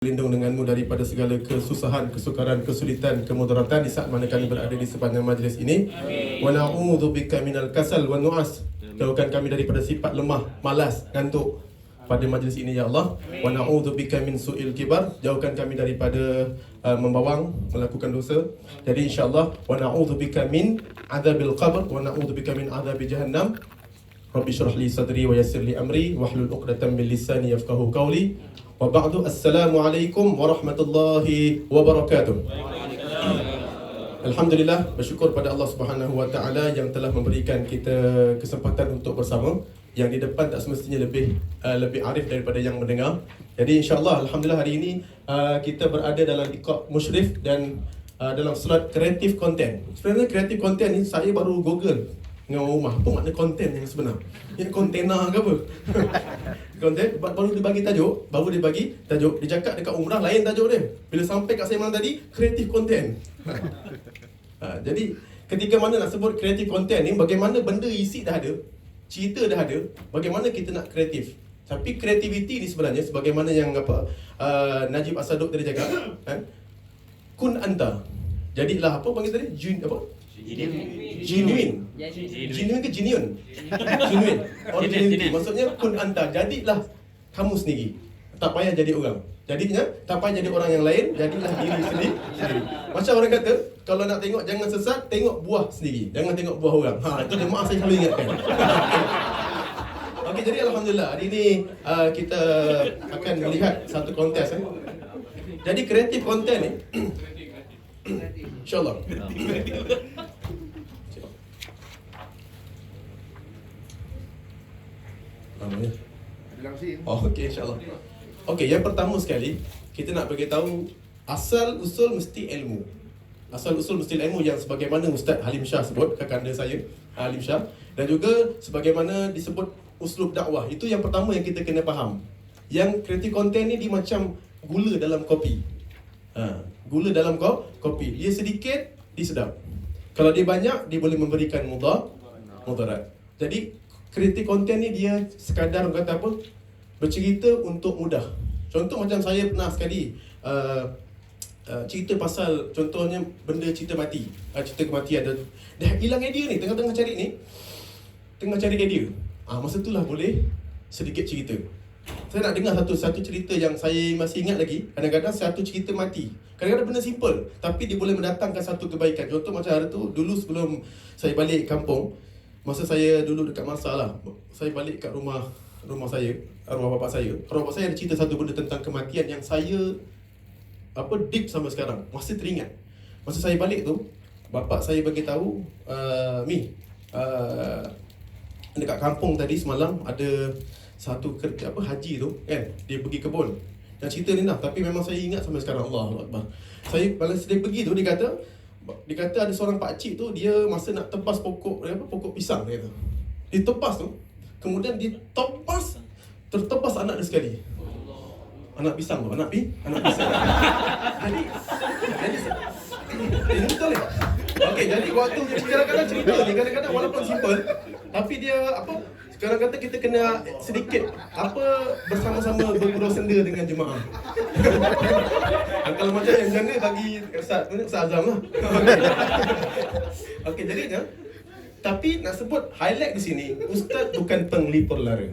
Lindung denganmu daripada segala kesusahan, kesukaran, kesulitan, kemudaratan di saat mana kami berada di sepanjang majlis ini. Wa na'udzubika minal kasal wan nu'as. Jauhkan kami daripada sifat lemah, malas, ngantuk pada majlis ini ya Allah. Wa na'udzubika min su'il kibar. Jauhkan kami daripada membawang, melakukan dosa. Jadi insya-Allah wa na'udzubika min adzabil qabr wa na'udzubika min adzabi jahannam. Rabbi shrah li sadri wa yassir li amri wahlul 'uqdatam min lisani yafqahu qawli. Wa ba'du, assalamualaikum warahmatullahi wabarakatuh. Alhamdulillah, bersyukur pada Allah Subhanahu wa taala yang telah memberikan kita kesempatan untuk bersama. Yang di depan tak semestinya lebih arif daripada yang mendengar. Jadi insya-Allah alhamdulillah hari ini kita berada dalam liqa musyrif dan dalam slot kreatif konten. Sebenarnya kreatif konten ni saya baru Google dengan rumah apa makna konten yang sebenar. Ini kontena ke apa? Konten baru dia bagi tajuk, dia cakap dekat umrah lain tajuk dia. Bila sampai kat saya malam tadi, kreatif konten. Jadi ketika mana nak sebut kreatif konten ni, bagaimana benda isi dah ada, cerita dah ada, bagaimana kita nak kreatif. Tapi kreativiti ni sebenarnya sebagaimana yang Najib Asaduk tadi cakap, kun anta. Jadilah apa panggil tadi? Genuine. Genuine ke genuine? Genuine. Originality. Maksudnya kun anta, jadilah kamu sendiri. Tak payah jadi orang. Jadinya tak payah jadi orang yang lain, jadilah diri sendiri. Macam orang kata, kalau nak tengok jangan sesat, tengok buah sendiri. Jangan tengok buah orang. Itu dia maaf saya selalu ingatkan. Okey, jadi alhamdulillah hari ini kita akan melihat satu kontes. Jadi kreatif konten ni InsyaAllah. Okey, insyaAllah. Okey, yang pertama sekali kita nak bagi tahu asal usul mesti ilmu. Asal usul mesti ilmu yang sebagaimana Ustaz Halim Shah sebut, kakanda saya Halim Shah, dan juga sebagaimana disebut uslub dakwah. Itu yang pertama yang kita kena faham. Yang kreatif konten ni dia macam gula dalam kopi. Gula dalam kopi. Dia sedikit, dia sedap. Kalau dia banyak, dia boleh memberikan mudarat. Jadi kreatif konten ni dia sekadar kata apa? Bercerita untuk mudah. Contoh macam saya pernah sekali cerita pasal contohnya benda cerita mati. Cerita kematian dah hilang idea ni, tengah-tengah cari ni. Tengah cari idea. Masa itulah boleh sedikit cerita. Saya nak dengar satu cerita yang saya masih ingat lagi. Kadang-kadang satu cerita mati. Kadang-kadang benda simple, tapi dia boleh mendatangkan satu kebaikan. Contoh macam hari tu, dulu sebelum saya balik kampung, masa saya dulu dekat Marsah lah, saya balik kat rumah saya, rumah bapak saya. Rumah bapak saya ada cerita satu benda tentang kematian yang saya deep sampai sekarang. Masih teringat. Masa saya balik tu, bapak saya bagi tahu, dekat kampung tadi semalam ada satu haji tu kan, dia pergi kebun. Dan cerita ni tapi memang saya ingat sampai sekarang. Allahu Akbar. Saya balas dia pergi tu, dia kata ada seorang pak cik tu, dia masa nak tebas pokok pisang dia kata. Dia tebas tu, kemudian dia tertebas anak dia sekali. Anak pisang tu, anak pisang. Jadi ini betul ni. Okey, jadi waktu kadang-kadang cerita ni kadang-kadang walaupun simple, tapi dia sekarang kata kita kena sedikit bersama-sama bergurau senda dengan jemaah. Kalau macam yang janda bagi Ustaz Azam lah. Okey, jadinya tapi nak sebut highlight di sini, Ustaz bukan penglipur lara.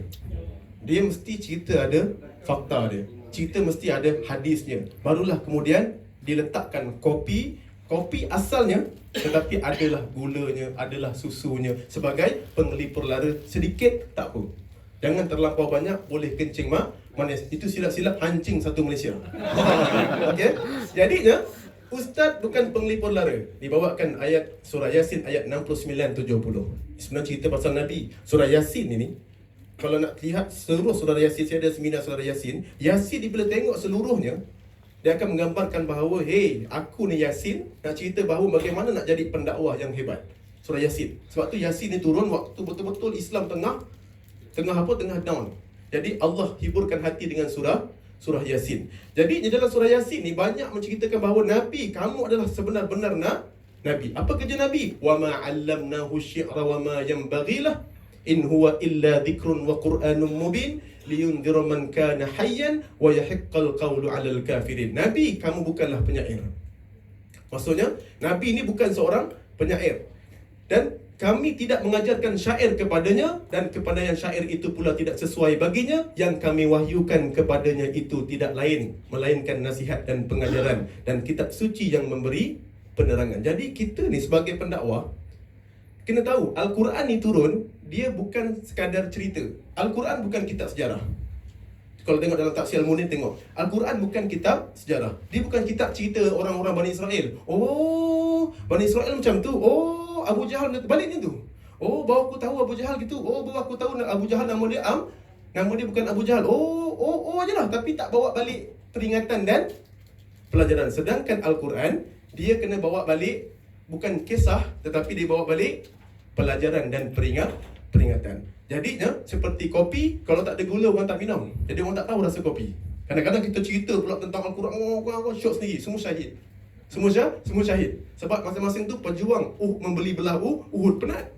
Dia mesti cerita ada fakta dia. Cerita mesti ada hadisnya. Barulah kemudian diletakkan kopi asalnya, tetapi adalah gulanya, adalah susunya sebagai penglipur lara. Sedikit tak apa. Jangan terlampau banyak, boleh kencing manis. Itu silap-silap hancing satu Malaysia. Okey. Jadinya Ustaz bukan penglipur lara. Dibawakan ayat surah Yasin ayat 69-70. Sebenarnya cerita pasal Nabi. Surah Yasin ini, kalau nak lihat seluruh surah Yasin, saya ada seminar surah Yasin. Yasin bila tengok seluruhnya, dia akan menggambarkan bahawa, aku ni Yasin nak cerita bahawa bagaimana nak jadi pendakwah yang hebat. Surah Yasin. Sebab tu Yasin ni turun waktu betul-betul Islam tengah down. Jadi Allah hiburkan hati dengan surah Yasin. Jadi dalam surah Yasin ni banyak menceritakan bahawa Nabi, kamu adalah sebenar-benar Nabi. Apa kerja Nabi? Wa ma 'allamnahu syi'ra wa ma yanbaghi lah. in huwa illa dzikrun wa qur'anun mubin liyunzira man kana hayyan wa yahiqqal qawlu 'alal kafirin. Nabi, kamu bukanlah penyair. Maksudnya, Nabi ini bukan seorang penyair. Dan kami tidak mengajarkan syair kepadanya, dan kepada yang syair itu pula tidak sesuai baginya. Yang kami wahyukan kepadanya itu tidak lain melainkan nasihat dan pengajaran dan kitab suci yang memberi penerangan. Jadi kita ni sebagai pendakwah kena tahu, Al-Quran ni turun, dia bukan sekadar cerita. Al-Quran bukan kitab sejarah. Kalau tengok dalam tafsir Al-Munin, tengok Al-Quran bukan kitab sejarah. Dia bukan kitab cerita orang-orang Bani Israel. Oh, Bani Israel macam tu. Oh, Abu Jahal balik ni tu. Oh, baru aku tahu Abu Jahal gitu. Oh, baru aku tahu Abu Jahal nama dia nama dia bukan Abu Jahal. Oh ajalah. Tapi tak bawa balik peringatan dan pelajaran. Sedangkan Al-Quran, dia kena bawa balik bukan kisah, tetapi dia bawa balik pelajaran dan peringatan. Jadinya seperti kopi, kalau tak ada gula orang tak minum. Jadi orang tak tahu rasa kopi. Kadang-kadang kita cerita pula tentang Al-Quran, orang syok sendiri, semua syahid. Semua syahid. Sebab masing-masing tu pejuang membeli belah Uhud, penat.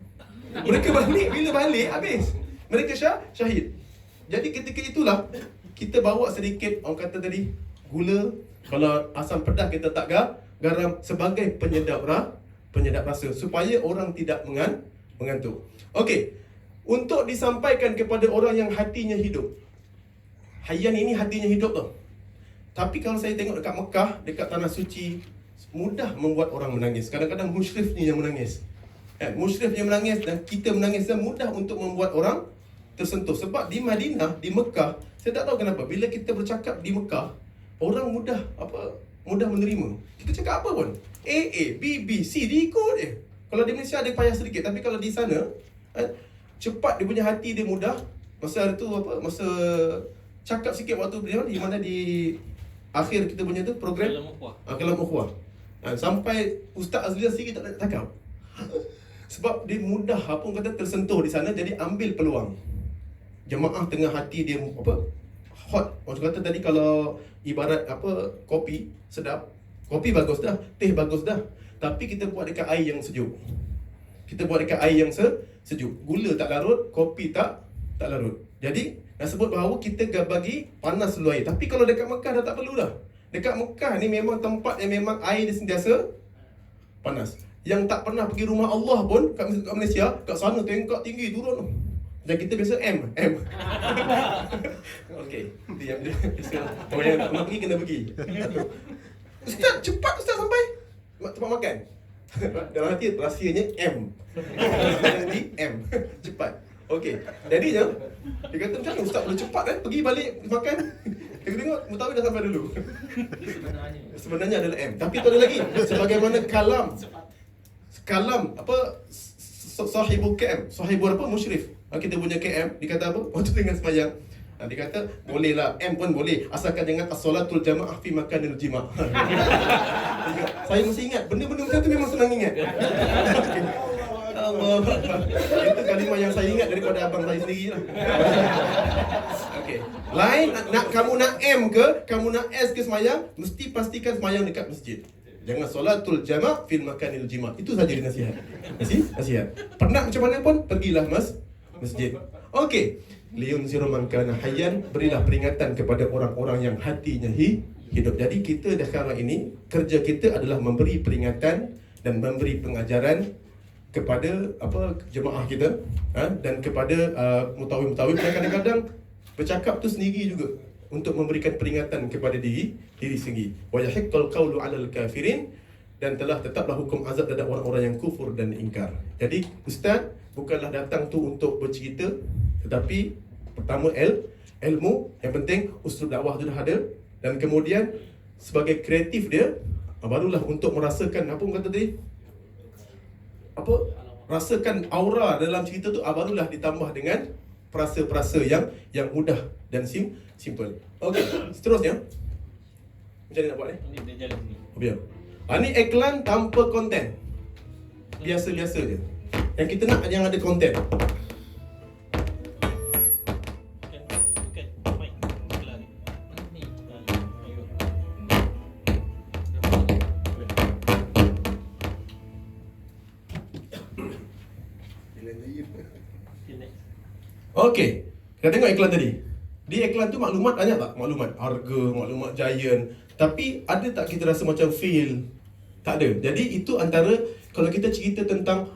Mereka balik, bila balik habis. Mereka syahid. Jadi ketika itulah kita bawa sedikit, orang kata tadi, gula. Kalau asam pedas kita tak garam sebagai penyedap rasa supaya orang tidak mengantuk. Okey. Untuk disampaikan kepada orang yang hatinya hidup. Hayyan ini hatinya hidup tau. Tapi kalau saya tengok dekat Mekah, dekat tanah suci, mudah membuat orang menangis. Kadang-kadang musyrif ni yang menangis. Musyrif yang menangis dan kita menangis, dan mudah untuk membuat orang tersentuh. Sebab di Madinah, di Mekah, saya tak tahu kenapa, bila kita bercakap di Mekah, orang mudah menerima. Kita cakap apa pun, A, B, B, C, D ikut je. Kalau di Malaysia ada payah sedikit, tapi kalau di sana cepat, dia punya hati dia mudah. Masa tu masa cakap sikit waktu dia di mana, di akhir kita punya tu program Kalam Ukhuwah. Sampai Ustaz Azlian sendiri tak nak cakap. Sebab dia mudah kata tersentuh di sana. Jadi ambil peluang. Jemaah tengah hati dia hot. Orang kata tadi, kalau ibarat kopi sedap, kopi bagus dah, teh bagus dah, tapi kita buat dekat air yang sejuk. Kita buat dekat air yang sejuk. Gula tak larut, kopi tak larut. Jadi, nak sebut bahawa kita bagi panas dulu air. Tapi kalau dekat Mekah dah tak perlu dah. Dekat Mekah ni memang tempat yang memang air dia sentiasa panas. Yang tak pernah pergi rumah Allah pun kat Malaysia, kat sana tingkat tinggi turun. Dan kita biasa M. Okey, diam dia. Orang yang tak nak pergi kena pergi. Ustaz, cepat Ustaz sampai tempat makan. Dalam hati rahsianya M. Jadi M. Cepat. Okey. Jadinya dia kata macam ni, Ustaz boleh cepat kan pergi balik makan. Kita tengok Mutawi dah sampai dulu. Sebenarnya adalah M. Tapi tu ada lagi. Sebagaimana kalam sahibul KM. Sahibul musyrif. Kita punya KM, dia kata apa? Waktu tengah sembahyang, dia kata boleh lah, M pun boleh, asalkan jangan as-salatul jamaah fi makanil jima'. Saya mesti ingat, benda-benda macam tu memang senang ingat. Allah. Itu kalimah yang saya ingat daripada abang saya sendiri lah. Okey. Lain, kamu nak M ke, kamu nak S ke sembahyang, mesti pastikan sembahyang dekat masjid. Jangan solatul jama' fil makanil jima'. Itu saja nasihat. Nasihat. Penat macam mana pun, pergilah masjid. Okey. Liyunzira man kana hayyan, berilah peringatan kepada orang-orang yang hatinya hidup. Jadi kita sekarang ini, kerja kita adalah memberi peringatan dan memberi pengajaran kepada jemaah kita, dan kepada mutawi-mutawi. Kadang-kadang bercakap tu sendiri juga untuk memberikan peringatan kepada diri sendiri. Wa yahiqqal qawlu 'alal kafirin, dan telah tetaplah hukum azab terhadap orang-orang yang kufur dan ingkar. Jadi ustaz bukanlah datang tu untuk bercerita, tetapi pertama ilmu, yang penting usul dakwah tu dah ada, dan kemudian sebagai kreatif dia barulah untuk merasakan apa kata tadi, rasakan aura dalam cerita tu, barulah ditambah dengan perasa-perasa yang mudah dan simple. Okey, seterusnya macam mana nak buat ni? Ini dia jalan ni. Biar. Ini iklan tanpa konten. Biasa-biasa je. Yang kita nak yang ada konten. Okey, kita tengok iklan tadi. Di iklan tu maklumat banyak tak? Maklumat harga, maklumat Giant. Tapi ada tak kita rasa macam feel? Tak ada. Jadi itu antara kalau kita cerita tentang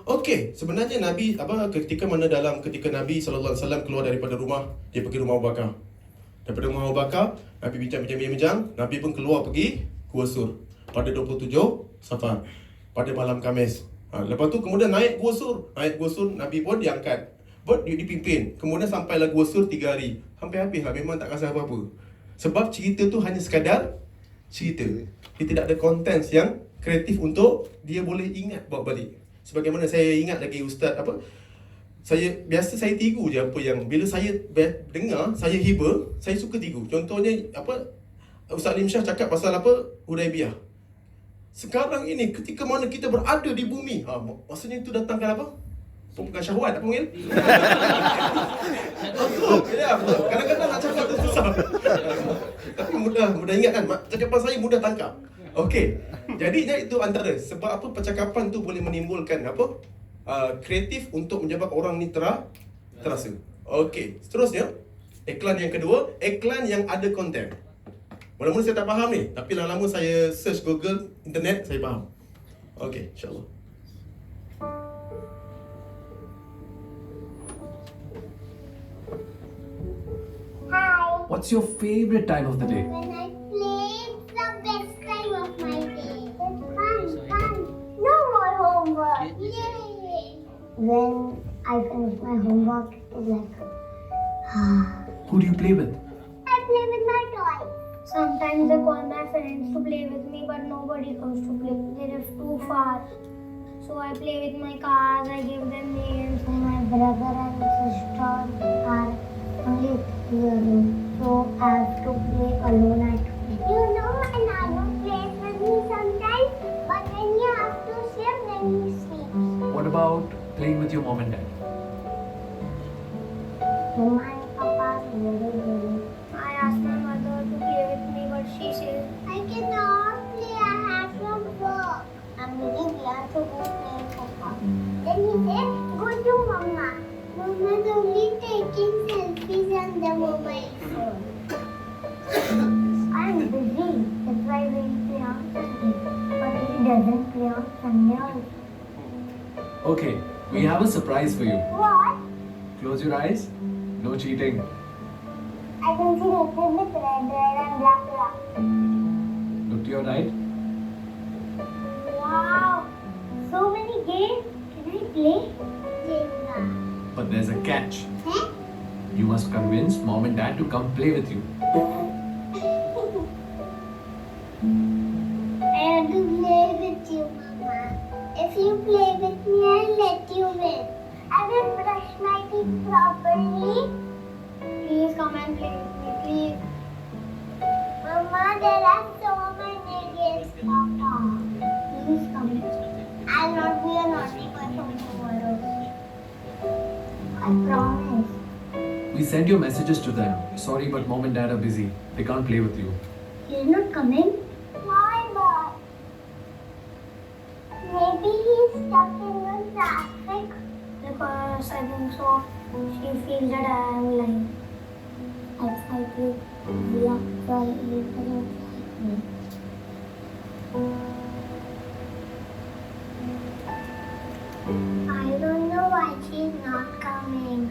sebenarnya Nabi ketika Nabi sallallahu alaihi wasallam keluar daripada rumah, dia pergi rumah Abu Bakar. Daripada rumah Abu Bakar, Nabi bincang, Nabi pun keluar pergi Gua Sur pada 27 Safar, pada malam Khamis. Lepas tu kemudian naik Gua Sur, Nabi pun diangkat. Dipimpin. Kemudian sampailah Gua Sur 3 hari. Sampai habis lah, memang tak rasa apa-apa. Sebab cerita tu hanya sekadar cerita. Dia tidak ada kontens yang kreatif untuk dia boleh ingat bawa balik. Sebagaimana saya ingat lagi Ustaz saya tiru je apa yang bila saya dengar, saya hiba, saya suka tiru. Contohnya Ustaz Halim Shah cakap pasal Hudaibiyah. Sekarang ini ketika mana kita berada di bumi, maksudnya itu datangkan apa? Bukan syahwat, apa panggil? Betul. Kadang-kadang nak cakap tu susah. Tapi mudah ingat kan? Cakapan saya mudah tangkap. Okey. Jadinya itu antara sebab apa percakapan tu boleh menimbulkan kreatif untuk menyebabkan orang ni terasa. Okey. Seterusnya, iklan yang kedua, iklan yang ada konten. Mula-mula saya tak faham ni, tapi lama-lama saya search Google, internet, saya faham. Okey, insya-Allah. What's your favorite time of the day? When I play, it's the best time of my day. It's fun. No more homework. Yay! When I finish my homework, it's like, Who do you play with? I play with my toys. Sometimes I call my friends to play with me, but nobody comes to play. They live too far. So I play with my cars, I give them names. My brother and sister are only 3 alone. So I have to play alone at home. You know my Nano plays with me sometimes, but when you have to sleep, then he sleeps. What about playing with your mom and dad? Mama and Papa are very busy. I asked my mother to play with me, but she says, I cannot play, I have some work. I'm really glad to go play with Papa. Then he said, go to Mama. Mama's only taking selfies on the mobile phone. I'm busy, that's why we play on Sunday. But he doesn't play on Sunday also. Okay, we have a surprise for you. What? Close your eyes. No cheating. I can see letters with red and black. Look to your right. Wow! So many games. Can I play? Jenga. But there's a catch. Huh? You must convince mom and dad to come play with you. I want to play with you, Mama. If you play with me, I'll let you win. I will brush my teeth properly. Please come and play with me, please. Mama, there are so many games. Papa, please come. I'll not be a naughty person tomorrow. I promise. We sent your messages to them. Sorry, but mom and dad are busy. They can't play with you. He's not coming? Why not? Maybe he's stuck in the traffic. Because I think so. She feels that I am lying. I fight you. I don't know why she's not coming.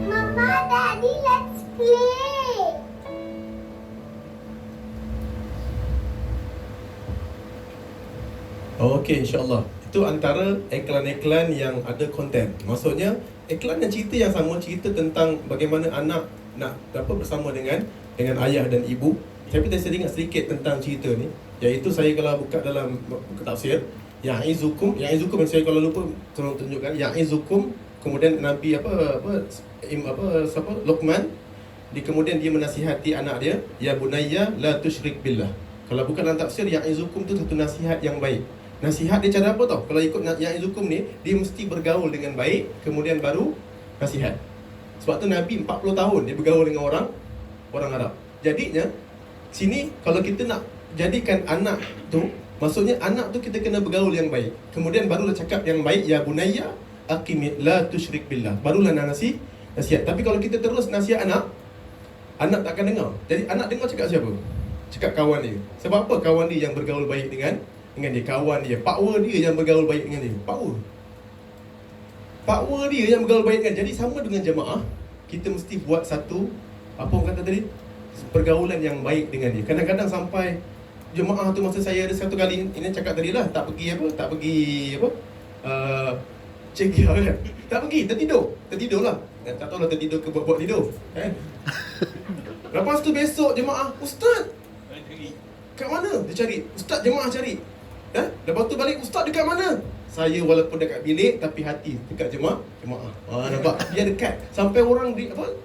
Mama, Daddy, let's play. Okey, insya-Allah. Itu antara iklan-iklan yang ada konten. Maksudnya iklan yang cerita yang sama, cerita tentang bagaimana anak nak bersama dengan dengan ayah dan ibu. Tapi saya ingat sedikit tentang cerita ni, iaitu saya kalau buka dalam buku tafsir, ya'izukum yang saya kalau lupa tolong tunjukkan, ya'izukum, kemudian Nabi siapa Luqman, kemudian dia menasihati anak dia, ya bunayya la tusyrik billah. Kalau bukan dalam tafsir, ya'izukum tu satu nasihat yang baik. Nasihat dia cara apa tau? Kalau ikut ya'izukum ni, dia mesti bergaul dengan baik, kemudian baru nasihat. Sebab tu Nabi 40 tahun dia bergaul dengan orang Arab. Jadinya sini kalau kita nak jadikan anak tu, maksudnya anak tu kita kena bergaul yang baik. Kemudian barulah cakap yang baik, ya bunayya aqim la tusyrik billah. Barulah nasihat. Tapi kalau kita terus nasihat anak tak akan dengar. Jadi anak dengar cakap siapa? Cakap kawan dia. Sebab apa? Kawan dia yang bergaul baik dengan dia. Kawan dia, power dia yang bergaul baik dengan dia. Power dia yang bergaul baik dengan. Jadi sama dengan jemaah, kita mesti buat satu, apa orang kata tadi, pergaulan yang baik dengan dia. Kadang-kadang sampai jemaah tu, masa saya ada satu kali, ini cakap tadi lah, tak pergi cekia kan. Tak pergi, tertidur lah. Tak tahu lah tertidur ke buat tidur kan. Lepas tu besok jemaah, ustaz kat mana? Dia cari, ustaz jemaah cari. Lepas tu balik, ustaz dekat mana? Saya walaupun dekat bilik tapi hati dekat jemaah. Nampak? Dia dekat. Sampai orang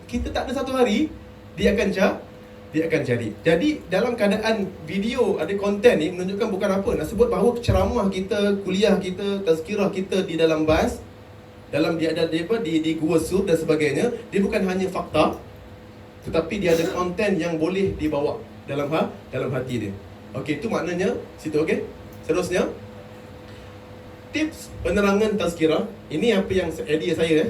kita tak ada satu hari dia akan cari. Jadi dalam keadaan video ada konten ni menunjukkan bukan apa, nak sebut bahawa ceramah kita, kuliah kita, tazkirah kita di dalam bas, dalam dia ada di Gua Sur dan sebagainya, dia bukan hanya fakta, tetapi dia ada konten yang boleh dibawa dalam hati dia. Okey, itu maknanya situ. Okey. Seterusnya, tips penerangan tazkirah. Ini apa yang idea saya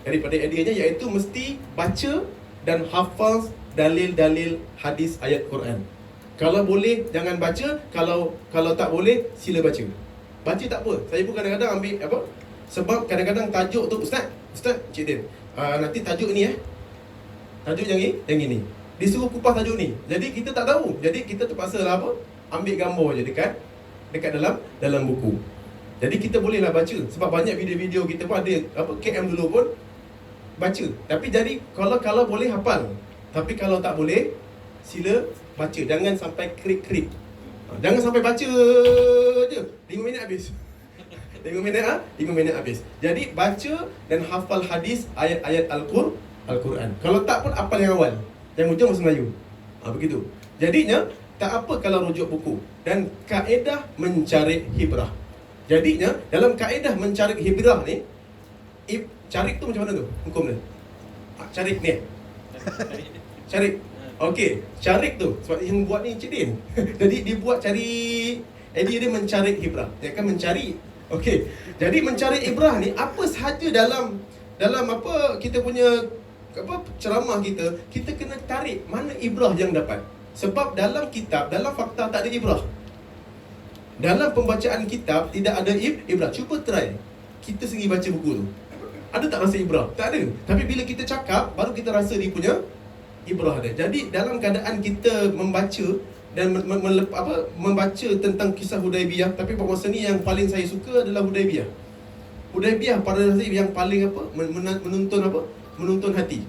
daripada ideanya, iaitu mesti baca dan hafal dalil-dalil hadis ayat Quran. Kalau boleh jangan baca, kalau tak boleh sila baca. Baca tak apa. Saya pun kadang-kadang ambil sebab kadang-kadang tajuk tu, Ustaz Cik Din, nanti tajuk ni tajuk yang ini. Disuruh kupas tajuk ni. Jadi kita tak tahu. Jadi kita terpaksa ambil gambar je dekat dalam buku. Jadi kita bolehlah baca. Sebab banyak video-video kita pun ada KM dulu pun baca. Tapi jadi kalau boleh hafal. Tapi kalau tak boleh, sila baca. Jangan sampai krik-krik. Jangan sampai baca je 5 minit habis. 5 minit habis. Jadi baca dan hafal hadis ayat-ayat Al-Quran. Kalau tak pun hafal yang awal, yang hujung bahasa Melayu. Begitu. Jadinya tak apa kalau rujuk buku. Dan kaedah mencari hibrah. Jadinya dalam kaedah mencari hibrah ni, carik tu macam mana tu hukum dia? Carik ni. Carik. Okey, carik tu sebab yang buat ni Cik Din. Jadi dia buat cari, dia mencari hibrah. Dia akan mencari. Okey. Jadi mencari ibrah ni apa sahaja dalam kita punya ceramah kita kena tarik mana ibrah yang dapat. Sebab dalam kitab, dalam fakta tak ada ibrah. Dalam pembacaan kitab tidak ada ibrah. Cuba try kita sendiri baca buku tu. Ada tak rasa ibrah? Tak ada. Tapi bila kita cakap, baru kita rasa dia punya ibrah dia. Jadi dalam keadaan kita membaca dan membaca tentang kisah Hudaibiyah, tapi pada masa ni yang paling saya suka adalah Hudaibiyah. Hudaibiyah pada masa yang paling menuntun hati.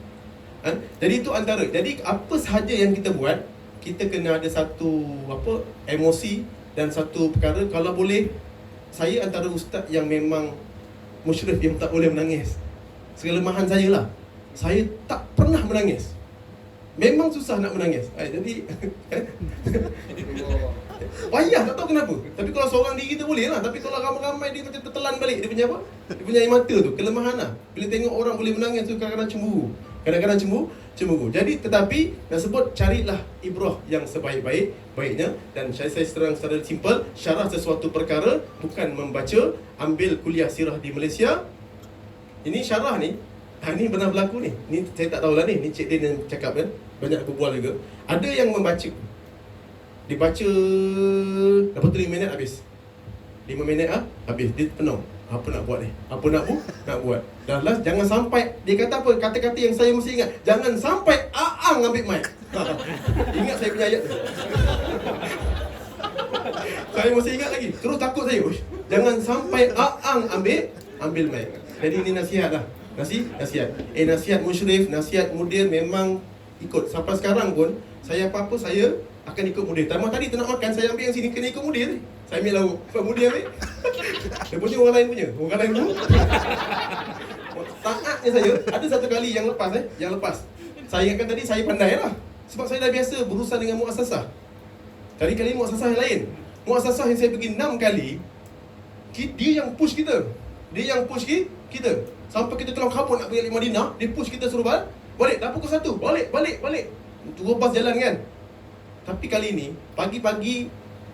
Jadi itu antara. Jadi apa sahaja yang kita buat, kita kena ada satu emosi dan satu perkara. Kalau boleh, saya antara ustaz yang memang musyrif yang tak boleh menangis. Kelemahan saya lah, saya tak pernah menangis. Memang susah nak menangis. Jadi payah, tak tahu kenapa. Tapi kalau seorang diri kita boleh lah. Tapi kalau ramai-ramai dia macam tertelan balik. Dia punya air mata tu, kelemahan lah. Bila tengok orang boleh menangis tu, kadang-kadang cemburu. Jadi tetapi nak sebut, carilah ibrah yang sebaik-baiknya. Dan saya terang secara simple, syarah sesuatu perkara bukan membaca. Ambil kuliah sirah di Malaysia, ini syarah ni, ni pernah berlaku ni. Ni saya tak tahulah ni Cik Din yang cakap kan. Banyak berbual juga. Ada yang membaca, dibaca, lepas tu 5 minit habis. 5 minit habis. Dia penuh. Apa nak buat ni? Apa nak buat? Dah last, jangan sampai, dia kata apa? Kata-kata yang saya mesti ingat. Jangan sampai Aang ambil mic. Ingat saya punya ayat tu. Saya mesti ingat lagi. Terus takut saya. Jangan sampai Aang ambil mic. Jadi ini nasihat lah. Nasihat. Nasihat musyrif, nasihat mudir memang ikut. Sampai sekarang pun saya apa-apa saya akan ikut mudir. Tamah tadi tu nak makan, saya ambil yang sini, kena ikut mudir. Saya ambil lauk, Pak mudir ambil. Dia punya orang lain punya. Orang lain tu taatnya saya. Ada satu kali yang lepas saya ingatkan tadi saya pandai lah. Sebab saya dah biasa berurusan dengan muassasah. Kali-kali muassasah yang lain. Muassasah yang saya pergi 6 kali, dia yang push kita. Dia yang push kita. Sampai kita keluar kabut nak pergi Madinah, dia push kita suruh balik. Dah pukul 1, balik. Turun bas jalan kan. Tapi kali ni, pagi-pagi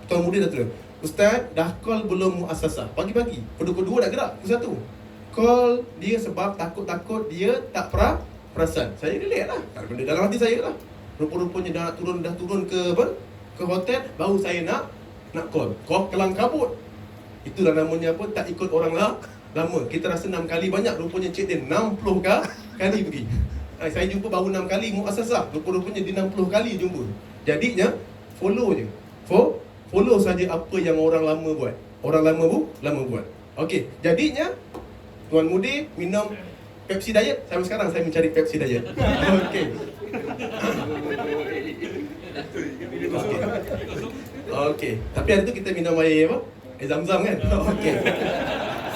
Tuan Mudir dah terus, Ustaz, dah call belum muassasah? Pagi-pagi, pukul 2 nak gerak, pukul 1. Call dia sebab takut-takut dia tak perasan. Saya relax lah, tak ada benda dalam hati saya lah. Rupa-rupanya dah turun ke hotel, baru saya nak call. Kau kelang kabut. Itulah namanya apa, tak ikut orang lah lama. Kita rasa 6 kali banyak, rupanya Cik Din 60 kali pergi. Saya jumpa baru 6 kali muassasah, rupanya dia 60 kali jumpa. Jadinya follow je. Follow saja apa yang orang lama buat. Orang lama buat. Okey, jadinya Tuan Mudir minum Pepsi Diet. Sampai sekarang saya mencari Pepsi Diet. Okey. Okey. Tapi hari tu kita minum air apa? Air Zam-Zam kan? Okey.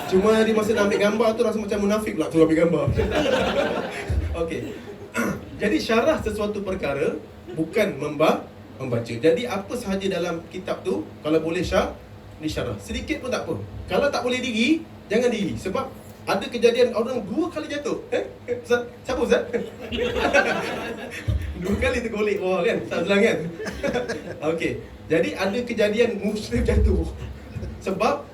Cuma di masa nak ambil gambar tu rasa macam munafik pula tu ambil gambar. Okey. Jadi syarah sesuatu perkara bukan membaca. Jadi apa sahaja dalam kitab tu kalau boleh disyarah. Sedikit pun tak apa. Kalau tak boleh diri, jangan diri. Sebab ada kejadian orang 2 kali jatuh. Ustaz, siapa Ustaz? 2 kali tergolek bawah kan? Tak selang kan? Okey. Jadi ada kejadian muslim jatuh. Sebab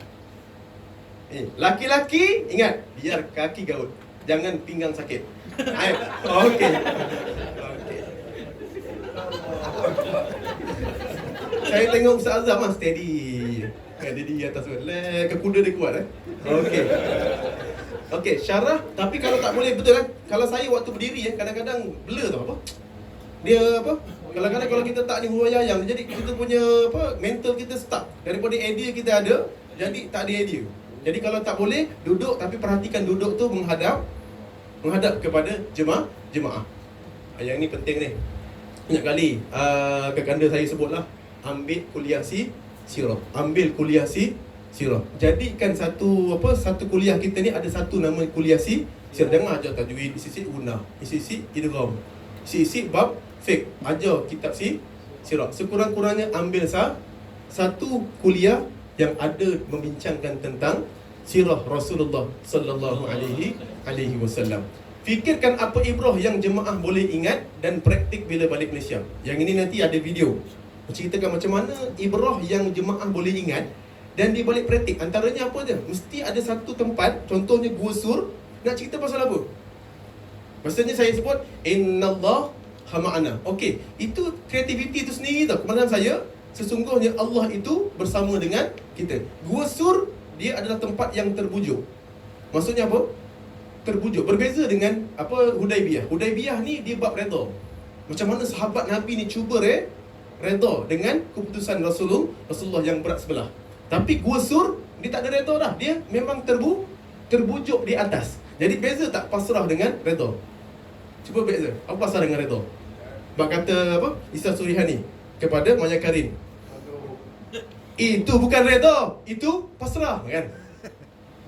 laki-laki ingat, biar kaki gaut, jangan pinggang sakit. Okey. Saya tengok Ustaz Azam lah steady. Dia di atas tu. Kuda dia kuat Okey, syarah. Tapi kalau tak boleh, betul kan? Kalau saya waktu berdiri kadang-kadang blur tau apa? Dia apa? Kadang-kadang kalau kita tak ni hurayayang, jadi kita punya apa, mental kita stuck. Daripada idea kita ada, jadi tak ada idea. Jadi kalau tak boleh duduk, tapi perhatikan duduk tu menghadap kepada jemaah. Yang ni penting ni. Banyak kali kakanda saya sebutlah, ambil kuliah sirah. Jadikan satu kuliah kita ni ada satu nama kuliah sirah. Jangan ajar tajwid, isi guna, isi idgham, isi bab fiqh. Ajar kitab sirah. Sekurang-kurangnya ambil satu kuliah yang ada membincangkan tentang sirah Rasulullah sallallahu alaihi wasallam. Fikirkan apa ibrah yang jemaah boleh ingat dan praktik bila balik Malaysia. Yang ini nanti ada video menceritakan macam mana ibrah yang jemaah boleh ingat dan dia balik praktik. Antaranya apa je? Mesti ada satu tempat, contohnya Gua Sur, nak cerita pasal apa? Maksudnya saya sebut innallah ma'ana. Okey, itu kreativiti itu sendiri tau. Kemahiran saya, sesungguhnya Allah itu bersama dengan kita. Gua Sur dia adalah tempat yang terbujuk. Maksudnya apa? Terbujuk. Berbeza dengan Hudaibiyah. Hudaibiyah ni dia bab redha. Macam mana sahabat Nabi ni cuba redha dengan keputusan Rasulullah yang berat sebelah. Tapi Gua Sur dia tak ada redha dah. Dia memang terbujuk di atas. Jadi beza tak pasrah dengan redha? Cuba beza. Apa pasrah dengan redha? Bab kata apa? Isa Surihani kepada Maya Karim. Itu bukan redha, itu pasrah kan?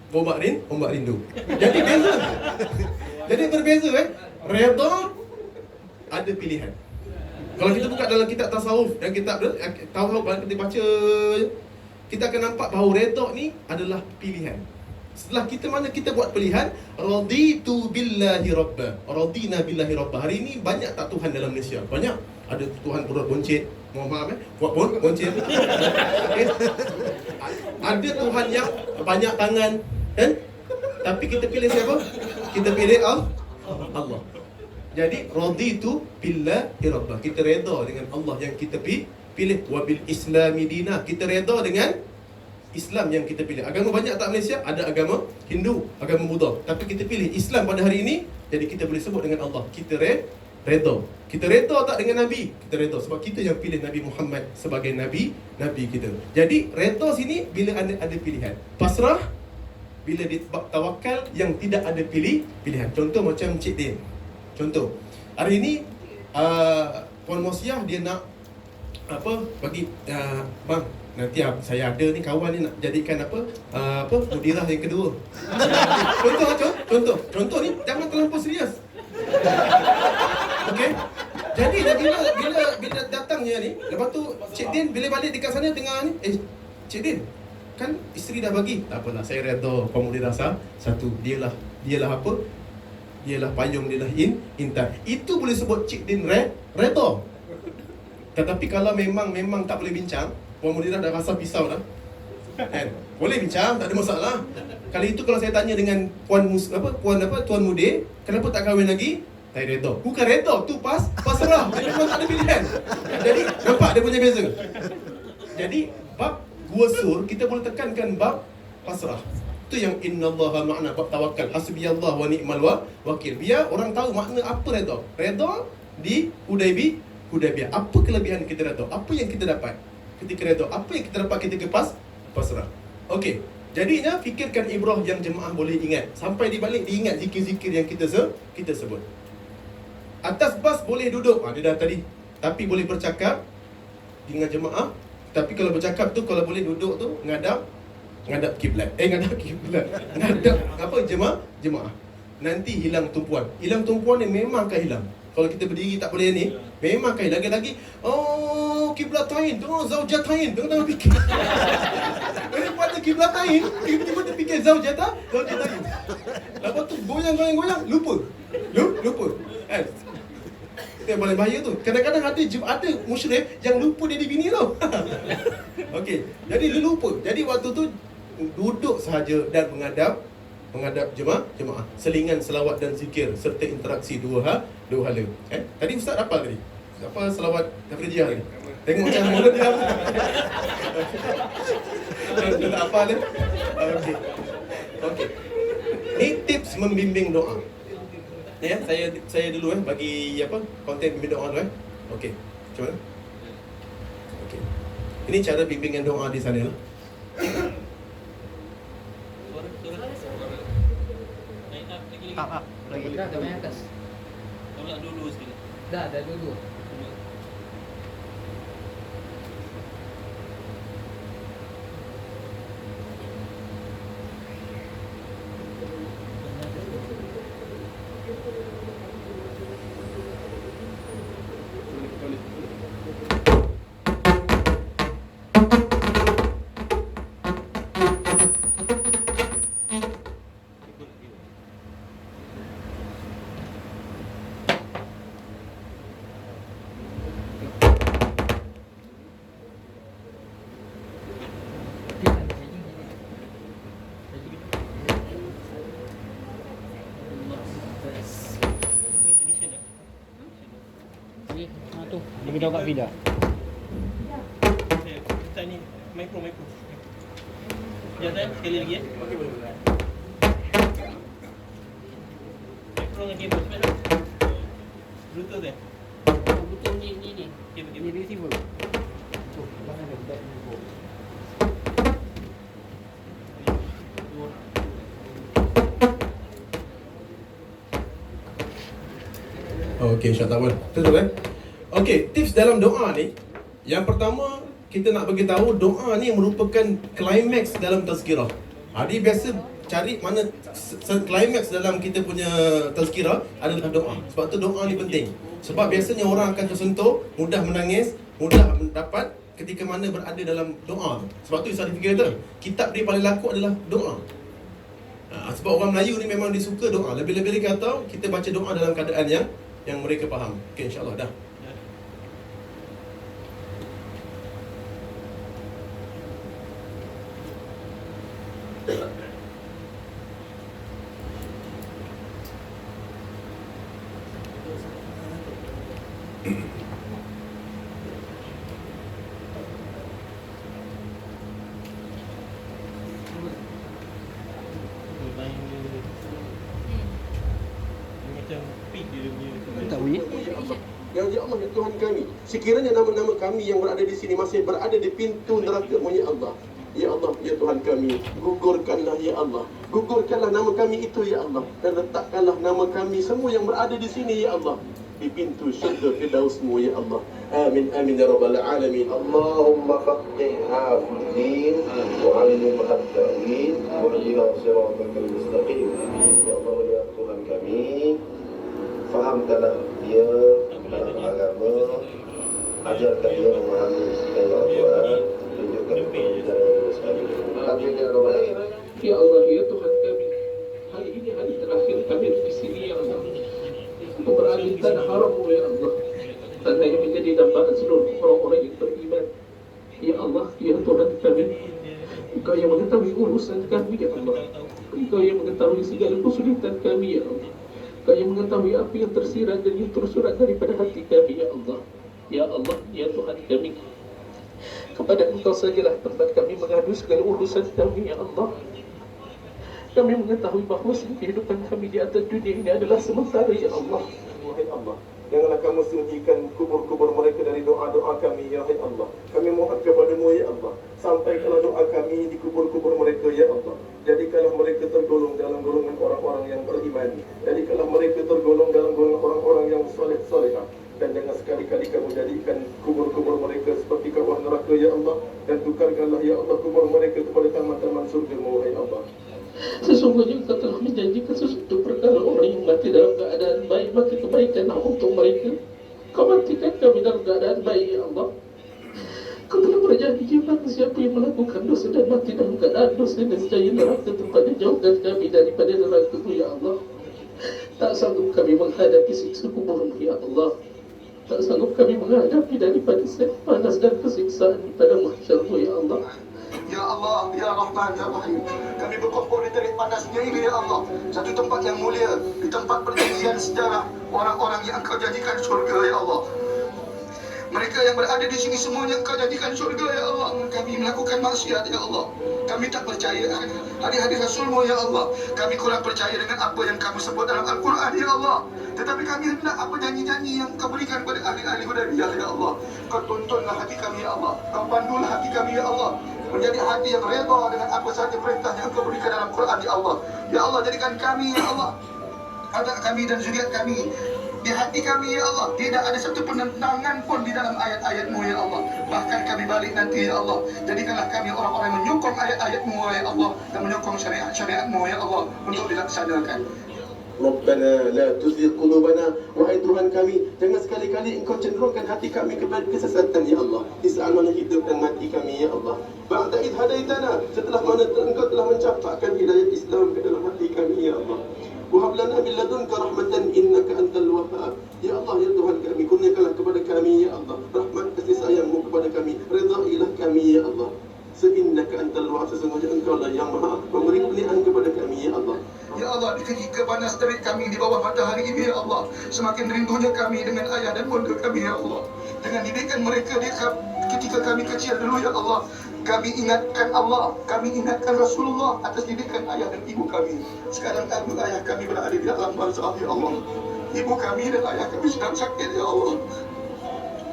Ombak rindu. Jadi beza. Jadi berbeza redha ada pilihan. Kalau kita buka dalam kitab tasawuf dan kitab tauhid kita baca, kita akan nampak bahawa redha ni adalah pilihan. Setelah kita buat pilihan, raditu billahi rabba, radina billahi rabba. Hari ini banyak tak Tuhan dalam Malaysia? Banyak. Ada Tuhan perut boncit, mohon maaf buat boncit. Ada Tuhan yang banyak tangan kan? Tapi kita pilih siapa? Kita pilih Allah. Jadi raditu billahi rabba. Kita redha dengan Allah yang kita pilih. Wa bil islami dina. Kita redha dengan Islam yang kita pilih. Agama banyak tak Malaysia? Ada agama Hindu, agama Buddha. Tapi kita pilih Islam pada hari ini, jadi kita boleh sebut dengan Allah. Kita redha. Kita redha tak dengan Nabi? Kita redha sebab kita yang pilih Nabi Muhammad sebagai Nabi kita. Jadi redha sini bila ada pilihan. Pasrah bila tawakal yang tidak ada pilihan. Contoh macam Cik Din. Contoh, hari ini Puan Mosiah dia nak apa bagi bang, nanti saya ada ni kawan ni nak jadikan mudirah yang kedua. Contoh ni jangan terlampau serius. Okey. Jadi bila datangnya ni, lepas tu Cik Din bila balik dekat sana tengah ni, Cik Din, kan isteri dah bagi. Tak apalah, saya redha pemudirah satu. Dialah apa? Dialah payung, dialah intan. Itu boleh sebut Cik Din redha. Tetapi kalau memang tak boleh bincang, Puan Mudirah dah rasa pisau dah. Kan? Boleh bincang, tak ada masalah. Kali itu kalau saya tanya dengan Tuan Mudir, kenapa tak kahwin lagi? Saya redha. Bukan redha, tu pasrah. Dia memang tak ada pilihan. Jadi, nampak dia punya beza. Jadi, bab guasur, kita boleh tekankan bab pasrah. Itu yang innallaha ma'na, bab tawakal. Hasbiyallah wa ni'mal wakil. Biar orang tahu makna apa redha. Redha di Hudaybiyah. Apa kelebihan kita redha? Apa yang kita dapat ketika redha? Apa yang kita dapat ketika pasrah? Okey. Jadinya fikirkan ibrah yang jemaah boleh ingat. Sampai di balik diingat zikir-zikir yang kita sebut. Atas bas boleh duduk. Dia dah tadi. Tapi boleh bercakap dengan jemaah. Tapi kalau bercakap tu, kalau boleh duduk tu ngadap kiblat. Ngadap jemaah. Nanti hilang tumpuan. Hilang tumpuan ni memang akan hilang. Kalau kita berdiri tak boleh ni, memang akan lagi-lagi kiblatain, zaujatain, tengah fikir. Daripada kiblatain, tiba-tiba dia fikir zaujatain. Lepas tu goyang, lupa. Kan? Itu yang paling bahaya tu. Kadang-kadang ada musyrik yang lupa dia bini tau. Okey, jadi dia lupa. Jadi waktu tu duduk sahaja dan menghadap jemaah. Selingan selawat dan zikir serta interaksi dua hala. Tadi Ustaz apa tadi? Apa selawat Tafrijiyah tadi? Tengok macam mulut dia apa. Dia tak apa dia. Okey. Ni tips membimbing doa. Ya, saya dulu bagi konten bimbing doa tu Okey. Macam mana? Okey. Ini cara bimbingan doa di sana lah. Up lagi. Dah main atas. Tolak dulu sekali. Dah dulu. Tu, Dia beritahu kat Fida. Ustaz ni micro. Ya, sekali lagi Okey, boleh. Micro dengan kabel cepat. Bluetooth Betul ni. Kabel. Ni receiver. Okey, insya-Allah. Betul. Okey, tips dalam doa ni, yang pertama kita nak bagi tahu doa ni merupakan climax dalam tazkirah. Dia biasa cari mana climax dalam kita punya tazkirah adalah doa. Sebab tu doa ni penting. Sebab biasanya orang akan tersentuh, mudah menangis, mudah mendapat ketika mana berada dalam doa tu. Sebab tu Ustaz fikir kata, kitab dia paling laku adalah doa. Sebab orang Melayu ni memang dia suka doa. Lebih-lebih kata kita baca doa dalam keadaan yang mereka faham. Okey, insya-Allah dah. Macam pig dia punya. Tak boleh. Ya Allah, ya Tuhan kami, sekiranya nama-nama kami yang berada di sini masih berada di pintu neraka-Mu, ya Allah. Ya Allah, ya Tuhan kami, gugurkanlah ya Allah. Gugurkanlah nama kami itu ya Allah. Dan letakkanlah nama kami semua yang berada di sini ya Allah di pintu syurga firdausmu ya Allah. Amin amin ya rabbal alamin. Allahumma faqihha fid-din wa 'allimha at-ta'wil wa hdina siratal mustaqim. Ya Allah ya Tuhan kami, fahamkanlah dia dalam agama, ajarkan dia memahami segala Al-Quran, tunjukkan kepada sekali. Amin ya rabbal alamin. Ya Allah, ya Tuhan kami, hari ini hari terakhir kami di sini ya Allah, untuk berada di tanah haram ya Allah, tanah yang menjadi dambaan seluruh orang-orang yang beriman. Ya Allah, ya Tuhan kami, Engkau yang mengetahui urusan kami ya Allah, Engkau yang mengetahui segala kesulitan kami ya Allah, Engkau yang mengetahui apa yang tersirat dan yang tersurat daripada hati kami ya Allah. Ya Allah, ya Tuhan kami, kepada Engkau sajalah tempat kami mengadu segala urusan kami ya Allah. Kami mengetahui bahawa kehidupan kami di atas dunia ini adalah sementara ya Allah. Wahai Allah, janganlah kamu sembunyikan kubur-kubur mereka dari doa-doa kami ya Allah. Kami mohon kepadamu ya Allah, sampaikanlah doa kami di kubur-kubur mereka ya Allah. Jadikanlah mereka tergolong dalam golongan orang-orang yang beriman. Jadikanlah mereka tergolong dalam golongan orang-orang yang soleh-solehah. Dan jangan sekali-kali kamu jadikan kubur-kubur mereka seperti kawah neraka ya Allah. Dan tukarkanlah ya Allah kubur mereka kepada taman-taman surga-Mu wahai Allah. Sesungguhnya Engkau telah menjanjikan sesuatu perkara orang yang mati dalam keadaan baik, maka kebaikanlah untuk mereka. Kau matikan kami dalam keadaan baik ya Allah. Kau telah berjanji barang siapa yang melakukan dosa dan mati dalam keadaan dosa, nescaya neraka tempatnya jauhkan kami daripada neraka ya Allah. Tak sanggup kami menghadapi siksa kubur ya Allah. Tak sanggup kami menghadapi daripada panas dan kesiksaan pada mahsyar ya Allah. Ya Allah, Ya Rahman, Ya Rahim, kami berkumpul di terik panasnya ini ya Allah, satu tempat yang mulia, di tempat perjanjian sejarah orang-orang yang Engkau janjikan surga ya Allah. Mereka yang berada di sini semuanya Engkau jadikan surga ya Allah. Kami melakukan maksiat ya Allah. Kami tak percaya hadis-hadis Rasul-Mu ya Allah. Kami kurang percaya dengan apa yang kamu sebut dalam Al-Quran ya Allah. Tetapi kami hendak apa janji-janji yang Kau berikan kepada ahli-ahli Hudaybiyah ya Allah. Kau tuntunlah hati kami ya Allah. Kau pandulah hati kami ya Allah, menjadi hati yang redha dengan apa sahaja perintah yang Kau berikan dalam Quran ya Allah. Ya Allah, jadikan kami ya Allah, anak kami dan zuriat kami, di hati kami ya Allah tidak ada satu penentangan pun di dalam ayat-ayat-Mu ya Allah. Bahkan kami balik nanti ya Allah, jadikanlah kami orang-orang yang menyokong ayat-ayat-Mu ya Allah, dan menyokong syariat-syariat-Mu ya Allah untuk dilaksanakan. Rabbana la tuzigh qulubana. Wahai Tuhan kami, jangan sekali-kali Engkau cenderungkan hati kami kepada kesesatan ya Allah, di saat mana hidup dan mati kami ya Allah. Ba'da idh hadaitana, setelah mana Engkau telah mencapakkan hidayah Islam ke dalam hati kami ya Allah. Wahab lana min ladunka rahmatan innaka antal wahhab. Ya Allah, ya Tuhan kami, kurniakanlah kepada kami ya Allah rahmat kasih sayang-Mu kepada kami, redailah kami ya Allah. Seinnaka antal wahhab, sesungguhnya Engkau lah yang maha memberi kurniaan kepada kami ya Allah. Ya Allah, ketika panas terik kami di bawah matahari ini ya Allah, semakin rindunya kami dengan ayah dan bunda kami ya Allah. Dengan didikan mereka ketika kami kecil dulu ya Allah, kami ingatkan Allah, kami ingatkan Rasulullah atas didikan ayah dan ibu kami. Sekarang ayah kami berada di dalam barzakh ya Allah. Ibu kami dan ayah kami sedang sakit ya Allah.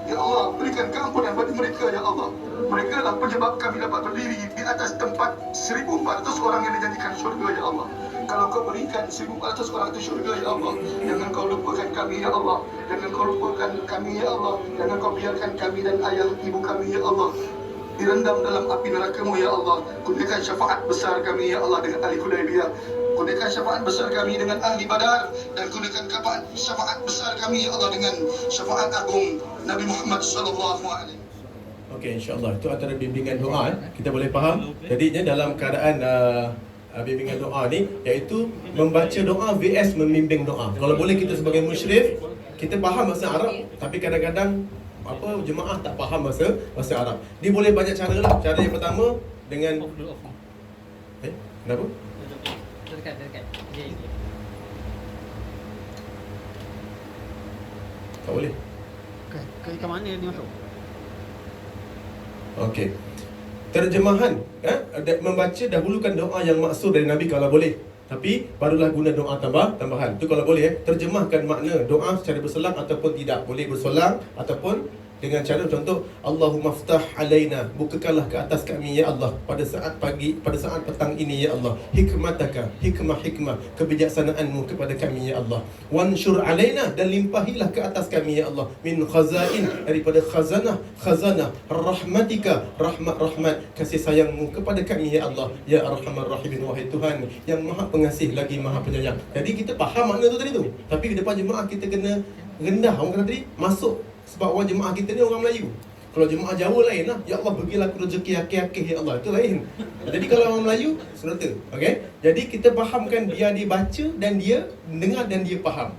Ya Allah, berikan keampunan bagi mereka ya Allah. Mereka lah penyebab kami dapat berdiri di atas tempat 1,400 orang yang dijanjikan syurga ya Allah. Kalau Kau berikan 1,400 orang itu syurga ya Allah, jangan Kau lupakan kami ya Allah. Jangan Kau lupakan kami ya Allah. Jangan Kau biarkan kami dan ayah ibu kami ya Allah direndam dalam api neraka-Mu ya Allah. Kurniakan syafaat besar kami ya Allah dengan ahli Hudaybiyah. Kurniakan syafaat besar kami dengan ahli Badar, dan kurniakan syafaat besar kami ya Allah dengan syafaat agung Nabi Muhammad sallallahu alaihi. Okey, insya-Allah itu antara bimbingan doa kita boleh faham. Jadinya dalam keadaan bimbingan doa ni iaitu membaca doa vs membimbing doa. Kalau boleh kita sebagai musyrif kita faham bahasa Arab, tapi kadang-kadang jemaah tak faham bahasa Arab. Dia boleh banyak cara lah. Cara yang pertama dengan kenapa? Dekat. Tak boleh. Ke mana dia masuk? Okey. Terjemahan, membaca dahulukan doa yang maksud dari Nabi kalau boleh. Tapi barulah guna doa tambahan. Itu kalau boleh terjemahkan makna doa secara berselang ataupun tidak. Boleh berselang ataupun dengan cara contoh, Allahumma ftah alaina, bukakanlah ke atas kami ya Allah pada saat pagi, pada saat petang ini ya Allah, hikmataka, hikmah kebijaksanaanmu kepada kami ya Allah, wansyur alaina, dan limpahilah ke atas kami ya Allah, min khazain, daripada khazanah rahmatika, rahmat kasih sayangmu kepada kami ya Allah, ya arhamar rahimin, wahai Tuhan yang maha pengasih lagi maha penyayang. Jadi kita faham makna tu tadi tu, tapi di depan jemaah kita kena rendah, orang kata tadi, masuk. Sebab orang jemaah kita ni orang Melayu. Kalau jemaah Jawa lain lah, ya Allah berilah aku rezeki akeh-akeh ya Allah, itu lain. Jadi kalau orang Melayu, serta. Okay? Jadi kita fahamkan, biar dia baca dan dia dengar dan dia faham.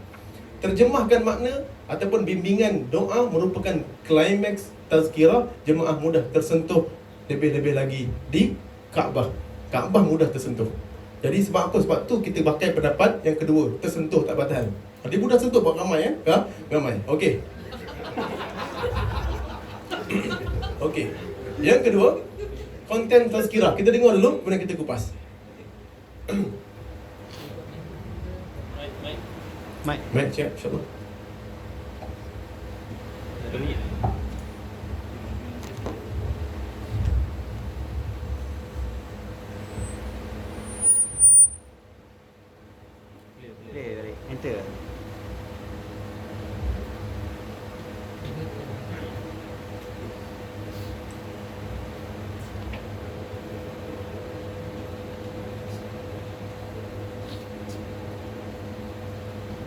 Terjemahkan makna ataupun bimbingan doa merupakan klimaks tazkirah, jemaah mudah tersentuh lebih-lebih lagi di Kaabah. Kaabah mudah tersentuh. Jadi sebab apa? Sebab tu kita pakai pendapat yang kedua, tersentuh tak batal. Dia mudah sentuh buat ramai ya? Ramai. Okey. Okey. Yang kedua, konten tazkirah. Kita dengar dulu, kemudian kita kupas. Mic siap, insya-Allah. Boleh, enter.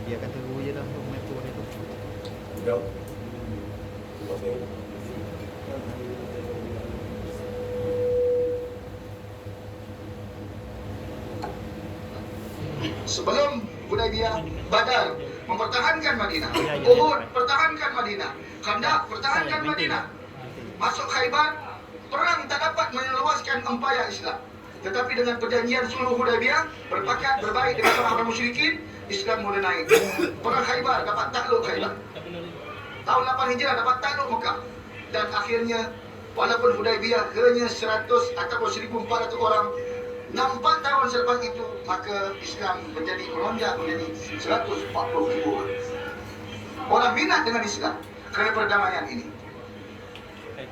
Biarkan teru je lah untuk metro ni tu. Jauh. Sebelum Hudaybiyah, Badar mempertahankan Madinah, Uhud pertahankan Madinah, Khandaq pertahankan Madinah, masuk Khaybar, perang tak dapat meluaskan empayar Islam. Tetapi dengan perjanjian sulh Hudaybiyah, berpakat berbaik dengan orang-orang musyrikin, Islam mula naik. Perang Khaybar dapat takluk Khaybar. Tahun 8 Hijrah dapat takluk Mekah. Dan akhirnya walaupun Hudaybiyah hanya 100 ataupun 1,400 orang, 4 tahun selepas itu maka Islam menjadi melonjak menjadi 140,000 orang. Orang minat dengan Islam kerana perdamaian ini.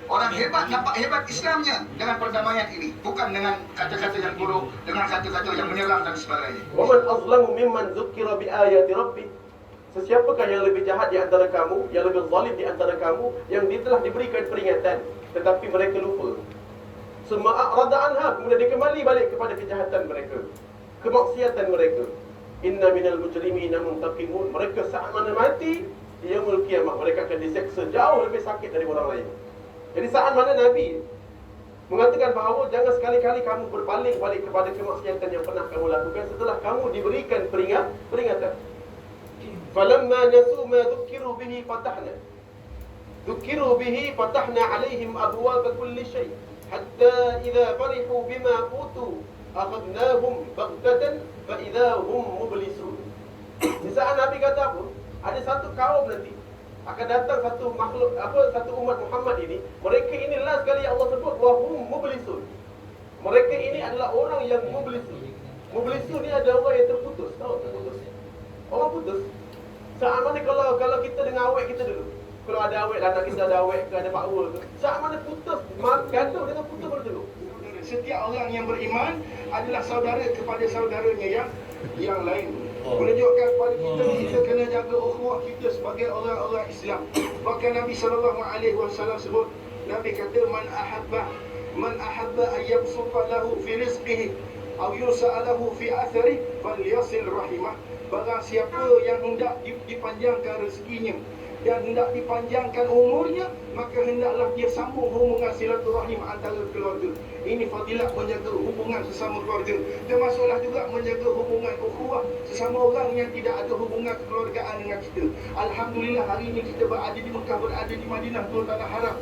Orang hebat, nampak hebat Islamnya dengan perdamaian ini, bukan dengan kata-kata yang buruk, dengan kata-kata yang menyerang dan sebagainya. Waman azlamu mimman dzukira bi ayati rabbih. Sesiapakah yang lebih jahat di antara kamu, yang lebih zalim di antara kamu, yang telah diberikan peringatan tetapi mereka lupa. Summa a'rada anha, kemudian dia kembali balik kepada kejahatan mereka, kemaksiatan mereka. Inna minal mujrimina muntaqimun. Mereka saat mana mati di yaumul qiyamah, mereka akan diseksa jauh lebih sakit dari orang lain. Jadi saat mana Nabi mengatakan bahawa jangan sekali-kali kamu berpaling balik kepada kemaksiatan yang pernah kamu lakukan setelah kamu diberikan peringatan. Falamma nasu ma dhukiru bihi fatahna alaihim abwaaba kulli shay hatta idza farihu bima utu akhadnahum baghtatan fa idza hum mublisun. Di saat Nabi kata apa? Ada satu kaum nanti akan datang satu makhluk, satu umat Muhammad ini, mereka ini last kali Allah sebut wahum mublisun. Mereka ini adalah orang yang mublisun. Mublisun ni ada orang yang terputus, tahu terputus. Orang putus. Saat mana kalau kita dengan awet kita dulu, kalau ada awet anak kita ada awet ke ada makwa ke, saat mana putus, gaduh dengan putus baru dulu. Setiap orang yang beriman adalah saudara kepada saudaranya yang lain. Menunjukkan kepada kita kena jaga ukhuwah kita sebagai orang-orang Islam. Bahkan Nabi SAW sebut, Nabi kata man ahabba an yabsuta lahu fi rizqihi aw yusa'alahu fi athari falyasil rahimah. Barang siapa yang hendak dipanjangkan rezekinya dan hendak dipanjangkan umurnya, maka hendaklah dia sambung hubungan silaturahim antara keluarga. Ini fadilat menjaga hubungan sesama keluarga. Termasuklah juga menjaga hubungan ukhuwah sesama orang yang tidak ada hubungan kekeluargaan dengan kita. Alhamdulillah hari ini kita berada di Mekah, berada di Madinah, Tuan Tanah Haram.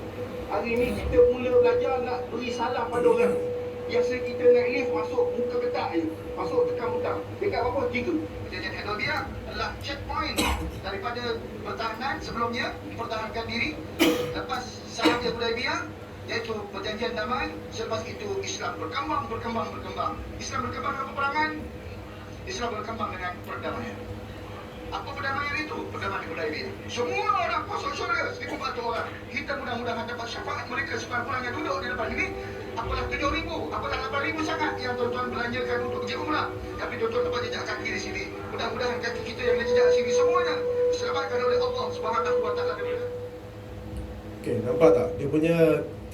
Hari ini kita mula belajar nak beri salam pada orang. Biasa kita naik lift masuk muka ketak je, masuk tekan butang. Dekat berapa? 3. Perjanjian Hudaybiyah adalah checkpoint daripada pertahanan sebelumnya, mempertahankan diri. Lepas sahaja Hudaybiyah, iaitu perjanjian damai. Selepas itu Islam berkembang. Islam berkembang dengan peperangan, Islam berkembang dengan perdamaian. Apa perdamaian itu? Perdamaian Hudaibiyah. Semua orang masuk syurga 1,400 orang. Kita mudah-mudahan dapat syafaat mereka sekurang-kurangnya duduk di depan ini. Apalah 7,000, apalah 8,000 sangat yang tuan-tuan belanjakan untuk pergi umrah. Tapi tuan-tuan dapat jejak kaki di sini. Mudah-mudahan kaki kita yang dijejak sini semuanya diselamatkan oleh Allah Subhanahu wa taala daripada. Okay, nampak tak? Dia punya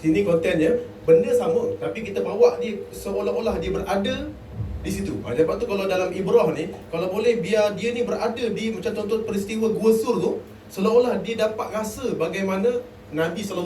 sini kontennya benda sama, tapi kita bawa dia seolah-olah dia berada di situ. Lepas tu kalau dalam ibrah ni, kalau boleh biar dia ni berada di macam contoh peristiwa Gua Sur tu, seolah-olah dia dapat rasa bagaimana Nabi SAW